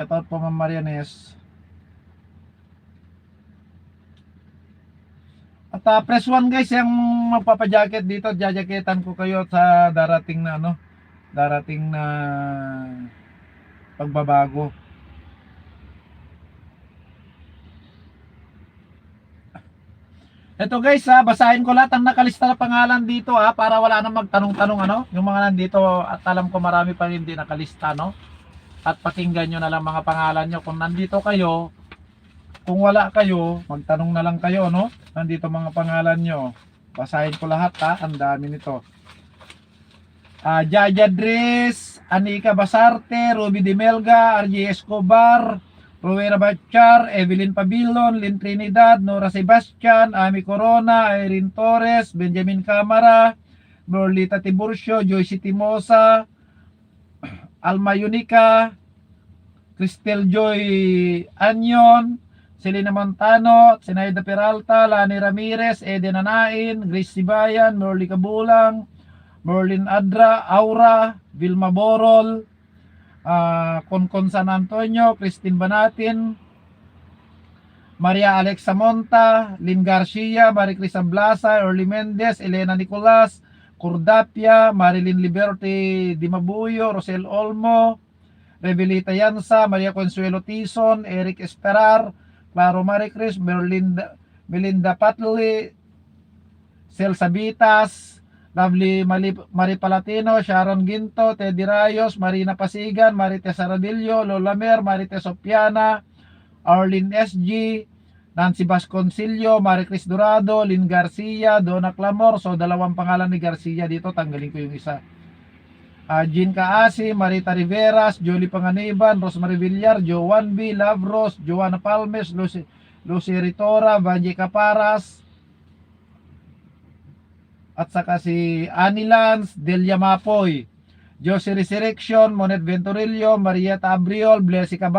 Shoutout po Ma'am Marianes. At press 1 guys, yung magpapajacket dito, jajaketan ko kayo sa darating na darating na pagbabago. Ito guys, basahin ko lahat ang nakalista na pangalan dito para wala nang magtanong-tanong yung mga nandito, at alam ko marami pa hindi nakalista at pakinggan nyo na lang mga pangalan nyo kung nandito kayo. Kung wala kayo, magtanong na lang kayo nandito mga pangalan nyo. Basahin ko lahat ang dami nito. Jaja Dres, Anika Basarte, Ruby Di Melga, RJ Escobar, Rowena Batchar, Evelyn Pabilon, Lynn Trinidad, Nora Sebastian, Ami Corona, Irene Torres, Benjamin Camara, Norlita Tiburcio, Joyce Timosa, Alma Yunica, Cristel Joy Anyon, Selena Montano, Sinaida Peralta, Lani Ramirez, Eden Anain, Grace Sibayan, Merly Kabulang, Merlin Adra, Aura, Vilma Borol, Concon San Antonio, Christine Banatin, Maria Alexa Monta, Lynn Garcia, Maricris Ablasa, Early Mendez, Elena Nicolas, Cordapia, Marilyn Liberty Dimabuyo, Rosel Olmo, Revelita Yansa, Maria Consuelo Tison, Eric Esperar, Claro Maricris, Melinda Patli, Cel Sabitas, Lovely Maripalatino, Sharon Ginto, Teddy Rayos, Marina Pasigan, Marites Aradillo, Lola Mer, Marites Opiana, Arlene SG, Nancy Vasconcillo, Maricris Dorado, Lynn Garcia, Donna Clamor. So dalawang pangalan ni Garcia dito, tanggalin ko yung isa. Jean Kaasi, Marita Riveras, Jolie Panganiban, Rosemary Villar, Joan B, Love Rose, Joanna Palmes, Lucy Ritora, Vanji Caparas, at saka si Annie Lance, Delia Mapoy, Josie Resurrection, Monet Venturillo, Maria Tabriol, Blessy Cabal.